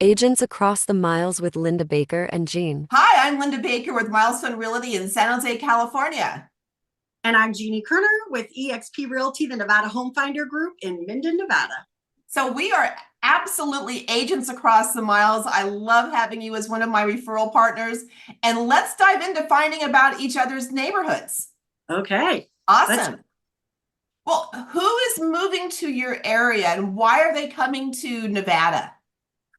Agents Across the Miles with Linda Baker and Jeanne. Hi, I'm Linda Baker with Milestone Realty in San Jose, California. And I'm Jeanne Koerner with eXp Realty, the Nevada Home Finder Group in Minden, Nevada. So we are absolutely agents across the miles. I love having you as one of my referral partners. And let's dive into finding about each other's neighborhoods. Okay. Awesome. Well, who is moving to your area and why are they coming to Nevada?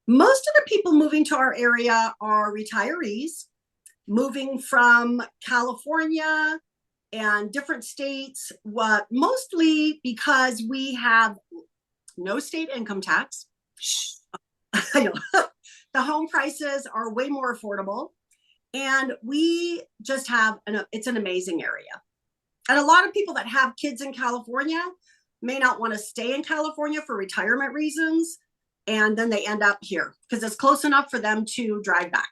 Most of the people moving to our area are retirees moving from California and different states, mostly because we have no state income tax. I know. The home prices are way more affordable, and we just have it's an amazing area. And a lot of people that have kids in California may not want to stay in California for retirement reasons, and then they end up here because it's close enough for them to drive back.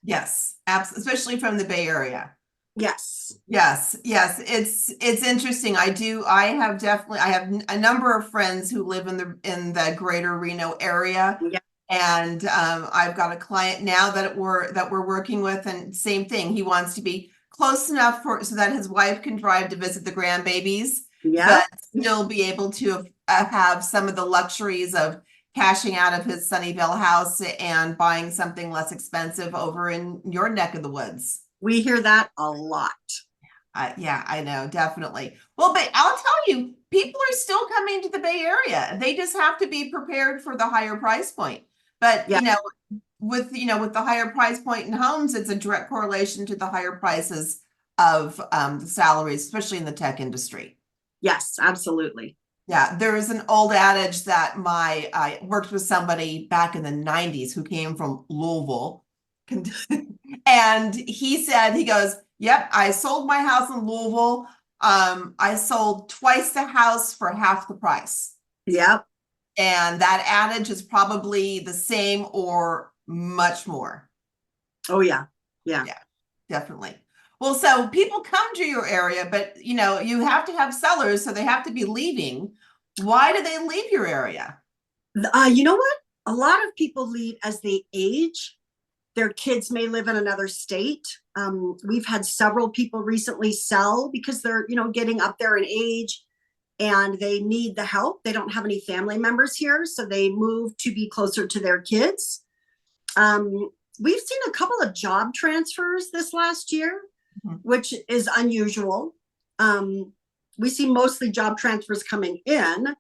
Yes, especially from the Bay Area. Yes. It's interesting. I have a number of friends who live in the greater Reno area. Yeah. And I've got a client now that we're working with, and same thing. He wants to be close enough so that his wife can drive to visit the grandbabies, Yeah. but still be able to have some of the luxuries of cashing out of his Sunnyvale house and buying something less expensive over in your neck of the woods. We hear that a lot. Yeah, I know, definitely. Well, but I'll tell you, people are still coming to the Bay Area. They just have to be prepared for the higher price point. But Yeah. with the higher price point in homes, it's a direct correlation to the higher prices of the salaries, especially in the tech industry. Yes, absolutely. Yeah, there is an old adage that I worked with somebody back in the 90s who came from Louisville. And he goes, yep, I sold my house in Louisville. I sold twice the house for half the price. Yep. And that adage is probably the same or much more. Oh, yeah. Yeah. Yeah, definitely. Well, so people come to your area, but you have to have sellers, so they have to be leaving. Why do they leave your area? You know what? A lot of people leave as they age. Their kids may live in another state. We've had several people recently sell because they're, getting up there in age and they need the help. They don't have any family members here, so they move to be closer to their kids. We've seen a couple of job transfers this last year, which is unusual. We see mostly job transfers coming in,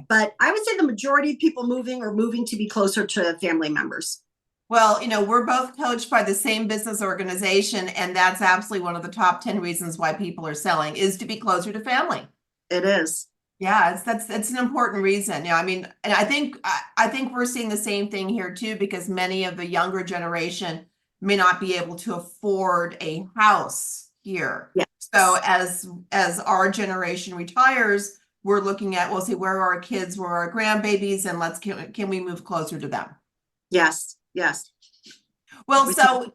but I would say the majority of people moving are moving to be closer to family members. Well, we're both coached by the same business organization, and that's absolutely one of the top 10 reasons why people are selling is to be closer to family. It is. Yeah, that's an important reason. I mean, and I think we're seeing the same thing here too, because many of the younger generation may not be able to afford a house here. Yes. So as our generation retires, we're looking at, we'll see where are our kids, where are our grandbabies, and can we move closer to them? Yes. Yes. Well, so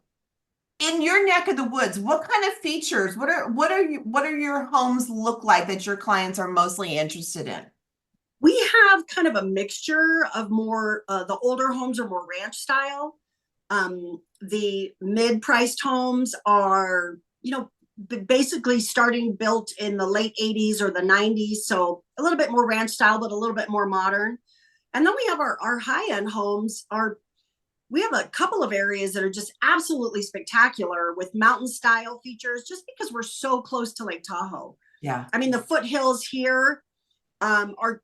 in your neck of the woods, what kind of features, what are your homes look like that your clients are mostly interested in? We have kind of a mixture of more, the older homes are more ranch style. The mid-priced homes are, basically starting built in the late 80s or the 90s. So a little bit more ranch style, but a little bit more modern. And then we have our high-end homes we have a couple of areas that are just absolutely spectacular with mountain style features just because we're so close to Lake Tahoe. Yeah. I mean, the foothills here are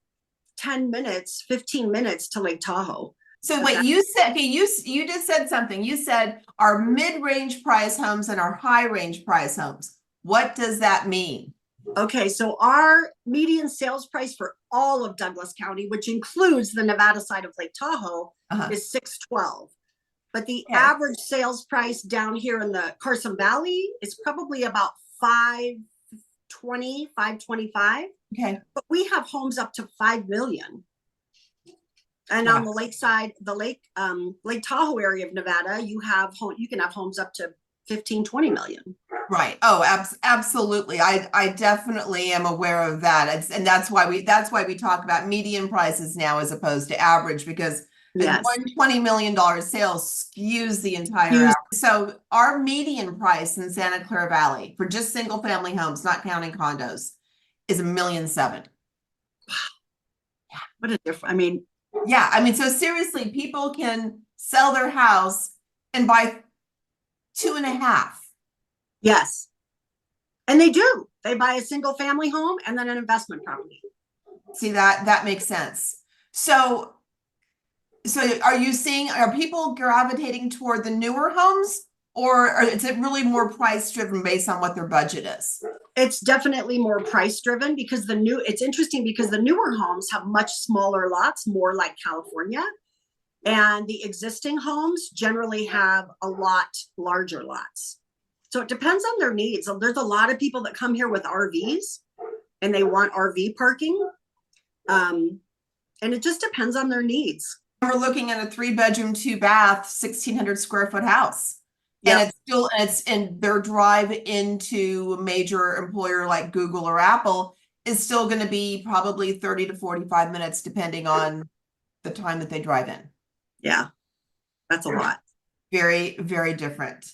10 minutes, 15 minutes to Lake Tahoe. So wait, you said, okay, you just said something. You said our mid-range price homes and our high-range price homes. What does that mean? Okay, so our median sales price for all of Douglas County, which includes the Nevada side of Lake Tahoe, is $612. But the average sales price down here in the Carson Valley is probably about $520, $525. Okay. But we have homes up to $5 million. And on the lakeside, the Lake Tahoe area of Nevada, you can have homes up to 15, 20 million. Right. Oh, absolutely. I definitely am aware of that. And that's why we talk about median prices now as opposed to average, because Yes. $120 million sales skews the entire Skews- average. So our median price in Santa Clara Valley for just single family homes, not counting condos, is $1.7 million. What a difference. I mean, Yeah, I mean, so seriously, people can sell their house and buy 2.5. yes. And they do. They buy a single family home and then an investment property. See, that makes sense. So are you seeing, are people gravitating toward the newer homes, or is it really more price driven based on what their budget is? It's definitely more price driven because it's interesting because the newer homes have much smaller lots, more like California. And the existing homes generally have a lot larger lots. So it depends on their needs. So there's a lot of people that come here with RVs and they want RV parking. And it just depends on their needs. We're looking at a 3-bedroom, 2-bath, 1,600 square foot house. Yep. And it's in their drive into a major employer like Google or Apple is still going to be probably 30 to 45 minutes, depending on the time that they drive in. Yeah, that's a lot. Very, very different.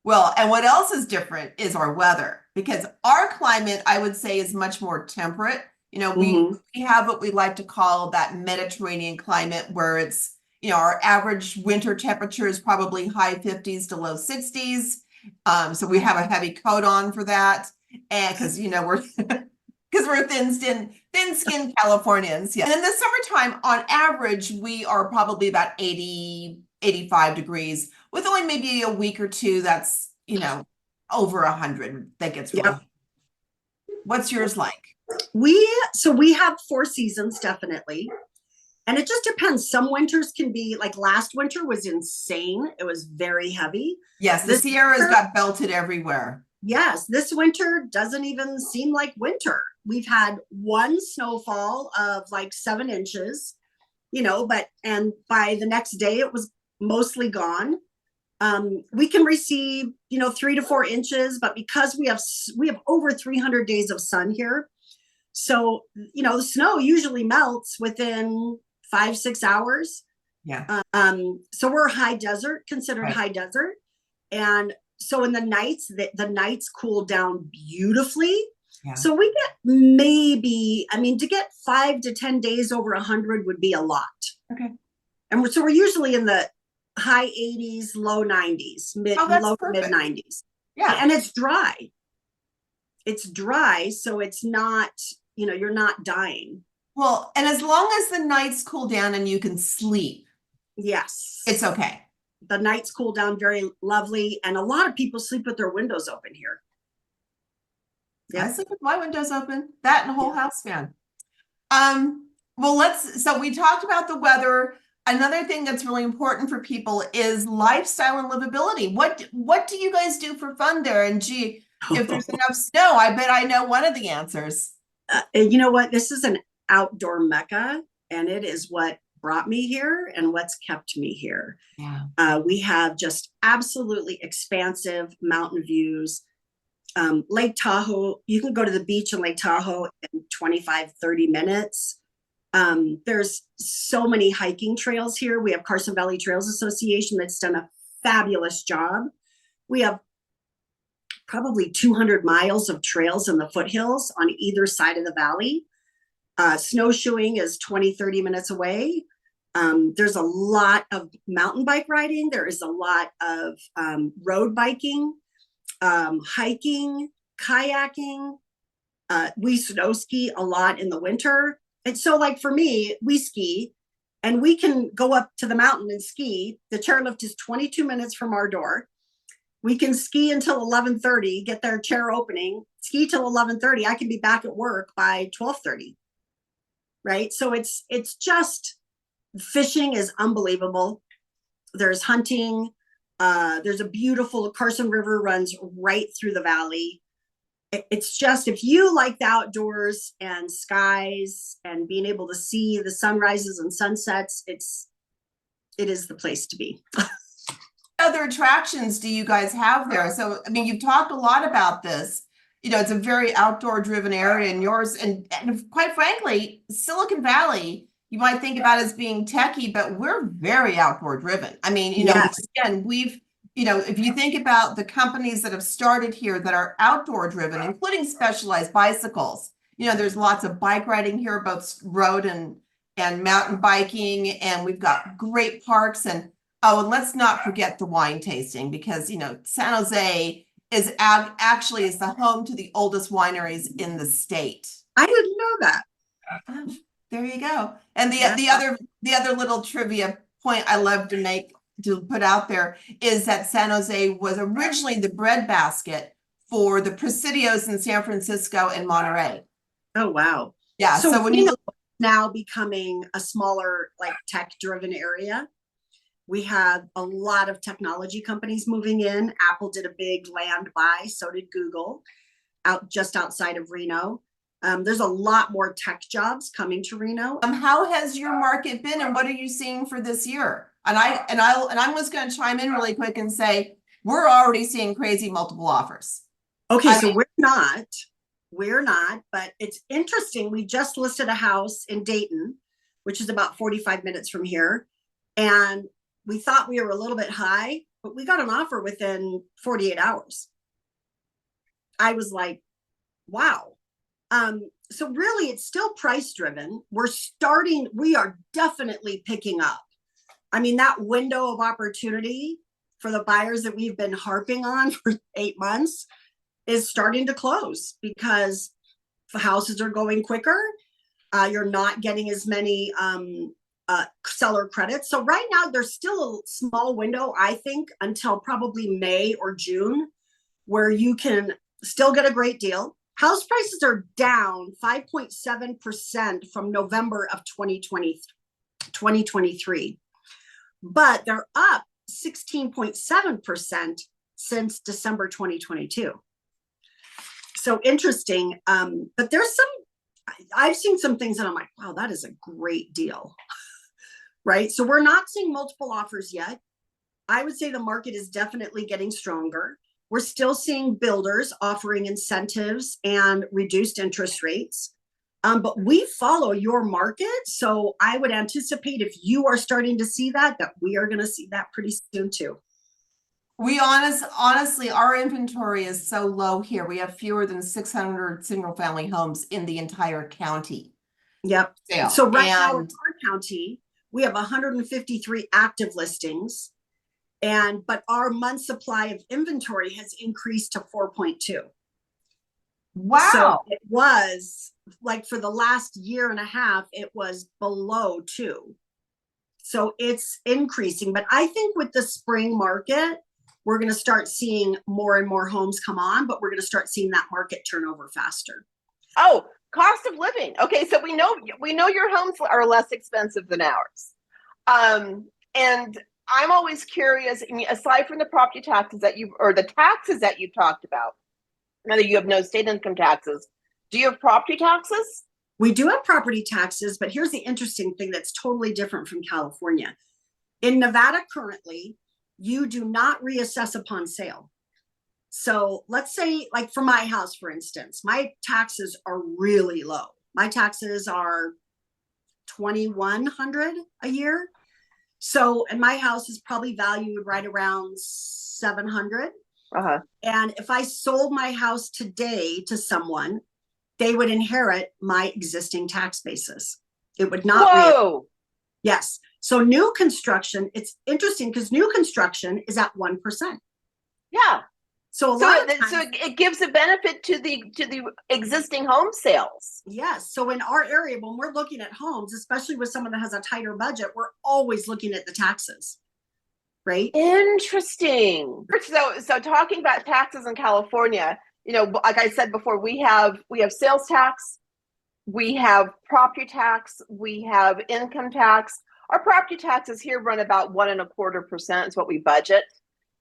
Well, and what else is different is our weather, because our climate, I would say, is much more temperate. You know, we have what we like to call that Mediterranean climate where it's, you know, our average winter temperature is probably high 50s to low 60s. So we have a heavy coat on for that. And because, you know, we're because we're thin-skinned Californians. Yeah. And in the summertime, on average, we are probably about 80, 85 degrees with only maybe a week or two that's, you know, over 100 that gets really. Yep. What's yours like? We have 4 seasons, definitely. And it just depends. Some winters can be like last winter was insane. It was very heavy. Yes, the Sierras got belted everywhere. Yes, this winter doesn't even seem like winter. We've had one snowfall of like 7 inches, you know, and by the next day it was mostly gone. We can receive, you know, 3 to 4 inches, but because we have over 300 days of sun here. So, you know, the snow usually melts within 5-6 hours. Yeah. So we're high desert, considered Right. high desert. And so in the nights, the nights cool down beautifully. Yeah. So we get maybe, I mean, to get 5 to 10 days over 100 would be a lot. Okay. And so we're usually in the high 80s, low 90s, low to mid 90s. Yeah. And it's dry. It's dry, so it's not, you know, you're not dying. Well, and as long as the nights cool down and you can sleep, yes, it's okay. The nights cool down very lovely, and a lot of people sleep with their windows open here. Yeah, I sleep with my windows open. That and a whole house fan. Well, so we talked about the weather. Another thing that's really important for people is lifestyle and livability. What do you guys do for fun there? And gee, if there's enough snow, I bet I know one of the answers. You know what? This is an outdoor mecca, and it is what brought me here and what's kept me here. Yeah. We have just absolutely expansive mountain views. Lake Tahoe, you can go to the beach in Lake Tahoe in 25, 30 minutes. There's so many hiking trails here. We have Carson Valley Trails Association that's done a fabulous job. We have probably 200 miles of trails in the foothills on either side of the valley. Snowshoeing is 20, 30 minutes away. There's a lot of mountain bike riding. There is a lot of road biking, hiking, kayaking. We snow ski a lot in the winter. And so like for me, we ski and we can go up to the mountain and ski. The chairlift is 22 minutes from our door. We can ski until 11:30, get their chair opening, ski till 11:30. I can be back at work by 12:30. Right? So it's just, fishing is unbelievable. There's hunting. There's a beautiful Carson River runs right through the valley. It's just, if you like the outdoors and skies and being able to see the sunrises and sunsets, it is the place to be. Other attractions do you guys have there? So, I mean, you've talked a lot about this. You know, it's a very outdoor driven area, and yours, and quite frankly, Silicon Valley you might think about as being techie, but we're very outdoor driven. I mean, Yes. again, if you think about the companies that have started here that are outdoor driven, including Specialized Bicycles, there's lots of bike riding here, both road and mountain biking, and we've got great parks. And let's not forget the wine tasting, because San Jose is actually is the home to the oldest wineries in the state. I didn't know that. Oh, there you go. And That's the other little trivia point I love to put out there is that San Jose was originally the breadbasket for the Presidios in San Francisco and Monterey. Oh, wow. Yeah. So when you look now becoming a smaller, like tech driven area, we have a lot of technology companies moving in. Apple did a big land buy, so did Google, just outside of Reno. There's a lot more tech jobs coming to Reno. How has your market been, and what are you seeing for this year? And I'm just going to chime in really quick and say we're already seeing crazy multiple offers. Okay, so we're not, but it's interesting. We just listed a house in Dayton, which is about 45 minutes from here, and we thought we were a little bit high, but we got an offer within 48 hours. I was like, wow. So really it's still price driven. We are definitely picking up. I mean, that window of opportunity for the buyers that we've been harping on for 8 months is starting to close, because the houses are going quicker. You're not getting as many seller credits. So right now there's still a small window, I think, until probably May or June, where you can still get a great deal. House prices are down 5.7% from November of 2023, but they're up 16.7% since December 2022. So interesting. But I've seen some things that I'm like, wow, that is a great deal. Right? So we're not seeing multiple offers yet. I would say the market is definitely getting stronger. We're still seeing builders offering incentives and reduced interest rates. But we follow your market. So I would anticipate, if you are starting to see that we are going to see that pretty soon too. Honestly, our inventory is so low here. We have fewer than 600 single family homes in the entire county. Yep. So right now in our county, we have 153 active listings. But our month supply of inventory has increased to 4.2. Wow. So it was like, for the last year and a half, it was below 2. So it's increasing. But I think with the spring market, we're going to start seeing more and more homes come on, but we're going to start seeing that market turn over faster. Oh, cost of living. Okay, so we know your homes are less expensive than ours. And I'm always curious, I mean, aside from the property taxes the taxes that you talked about, whether you have no state income taxes, do you have property taxes? We do have property taxes, but here's the interesting thing that's totally different from California. In Nevada currently, you do not reassess upon sale. So let's say, like for my house, for instance, my taxes are really low. My taxes are $2,100 a year. So, and my house is probably valued right around $700. And if I sold my house today to someone, they would inherit my existing tax basis. It would not. Whoa. Yes. So new construction, it's interesting because new construction is at 1%. Yeah. So so it gives a benefit to the existing home sales. Yes. So in our area, when we're looking at homes, especially with someone that has a tighter budget, we're always looking at the taxes. Right? Interesting. So talking about taxes in California, like I said before, we have sales tax, we have property tax, we have income tax. Our property taxes here run about 1.25% is what we budget.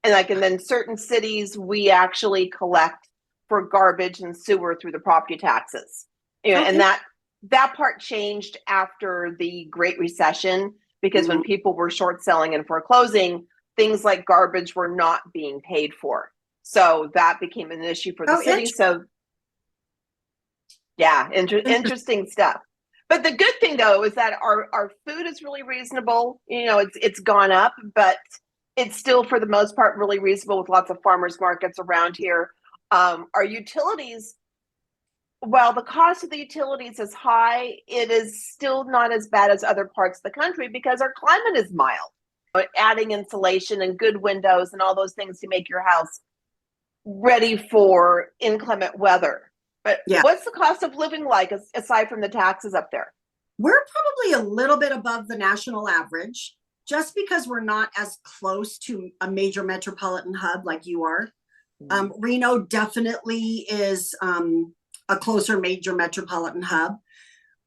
And then certain cities, we actually collect for garbage and sewer through the property taxes. And that part changed after the Great Recession, because when people were short selling and foreclosing, things like garbage were not being paid for. So that became an issue for the city. So yeah, interesting stuff. But the good thing though is that our food is really reasonable. You know, it's gone up, but it's still for the most part really reasonable with lots of farmers markets around here. Our utilities, while the cost of the utilities is high, it is still not as bad as other parts of the country because our climate is mild. But adding insulation and good windows and all those things to make your house ready for inclement weather. But Yeah. what's the cost of living like aside from the taxes up there? We're probably a little bit above the national average just because we're not as close to a major metropolitan hub like you are. Reno definitely is a closer major metropolitan hub.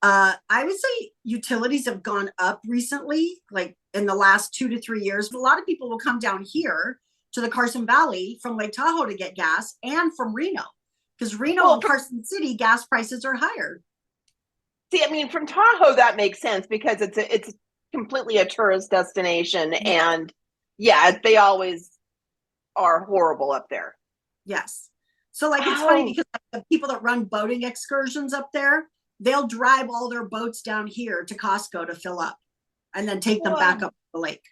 I would say utilities have gone up recently, like in the last 2 to 3 years. A lot of people will come down here to the Carson Valley from Lake Tahoe to get gas and from Reno. Because Reno and Carson City gas prices are higher. See, I mean, from Tahoe that makes sense because it's completely a tourist destination, and yeah, they always are horrible up there. Yes. So like it's funny because the people that run boating excursions up there, they'll drive all their boats down here to Costco to fill up, and then take them back up the lake.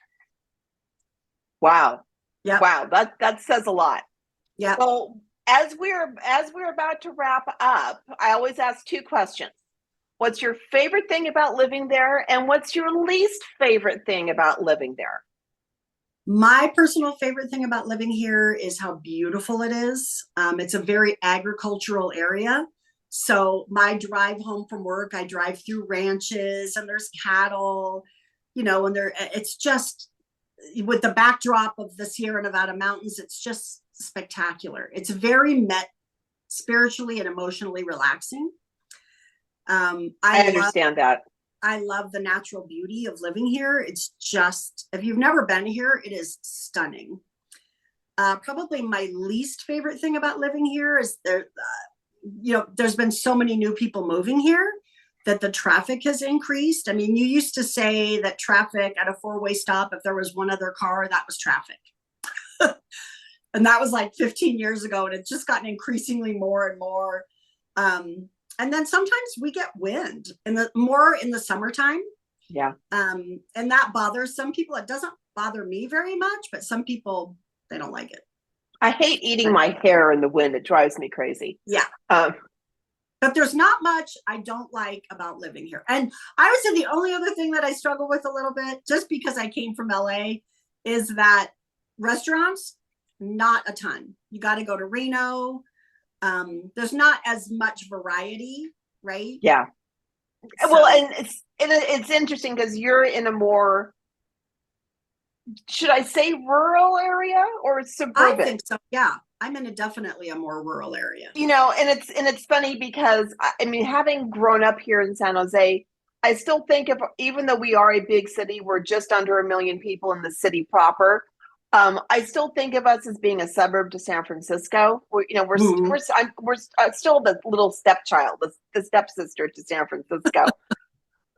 Wow. Yeah. Wow. That says a lot. Yeah. Well, as we're about to wrap up, I always ask 2 questions. What's your favorite thing about living there? And what's your least favorite thing about living there? My personal favorite thing about living here is how beautiful it is. It's a very agricultural area. So my drive home from work, I drive through ranches and there's cattle, you know, and it's just with the backdrop of the Sierra Nevada mountains, it's just spectacular. It's very spiritually and emotionally relaxing. I understand that. I love the natural beauty of living here. It's just, if you've never been here, it is stunning. Probably my least favorite thing about living here is there's been so many new people moving here that the traffic has increased. I mean, you used to say that traffic at a 4-way stop, if there was one other car, that was traffic. And that was like 15 years ago. And it's just gotten increasingly more and more. And then sometimes we get wind more in the summertime. Yeah. And that bothers some people. It doesn't bother me very much, but some people, they don't like it. I hate eating my hair in the wind. It drives me crazy. Yeah. But there's not much I don't like about living here. And I would say the only other thing that I struggle with a little bit, just because I came from LA, is that restaurants, not a ton. You got to go to Reno. There's not as much variety, right? Yeah. So, well, and it's interesting because you're in a more, should I say, rural area or suburban? I think so. Yeah, I'm in definitely a more rural area. You know, and it's funny because I mean, having grown up here in San Jose, I still think even though we are a big city, we're just under 1 million people in the city proper. I still think of us as being a suburb to San Francisco. We're still the little stepchild, the stepsister to San Francisco.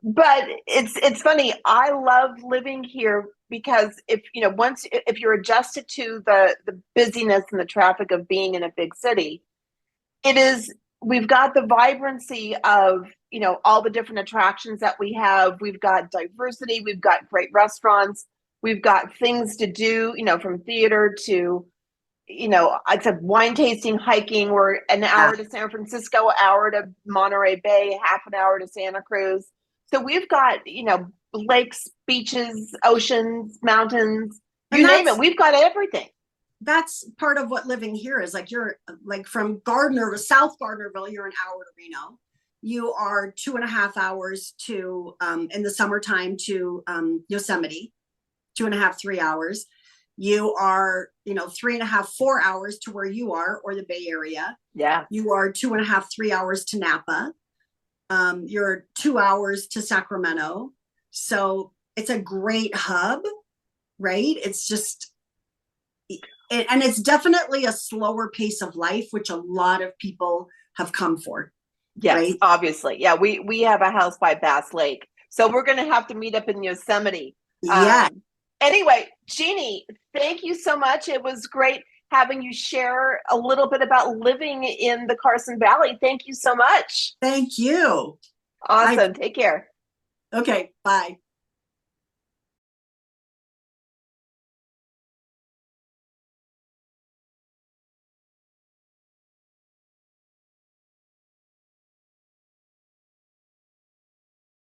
But it's funny. I love living here because if you're adjusted to the busyness and the traffic of being in a big city, we've got the vibrancy of all the different attractions that we have. We've got diversity. We've got great restaurants. We've got things to do, from theater to, I said wine tasting, hiking. We're an hour to San Francisco, hour to Monterey Bay, half an hour to Santa Cruz. So we've got, lakes, beaches, oceans, mountains, you name it. We've got everything. That's part of what living here is. Like you're like from Gardner to South Gardnerville, you're an hour to Reno. You are 2.5 hours to, in the summertime to Yosemite. 2.5, 3 hours. You are, 3.5, 4 hours to where you are, or the Bay Area. Yeah. You are 2.5, 3 hours to Napa. You're 2 hours to Sacramento. So it's a great hub, right? It's just, and it's definitely a slower pace of life, which a lot of people have come for. Yes, right? Obviously. Yeah, we have a house by Bass Lake. So we're going to have to meet up in Yosemite. Yeah. Anyway, Jeanne, thank you so much. It was great having you share a little bit about living in the Carson Valley. Thank you so much. Thank you. Awesome. Take care. Okay, bye.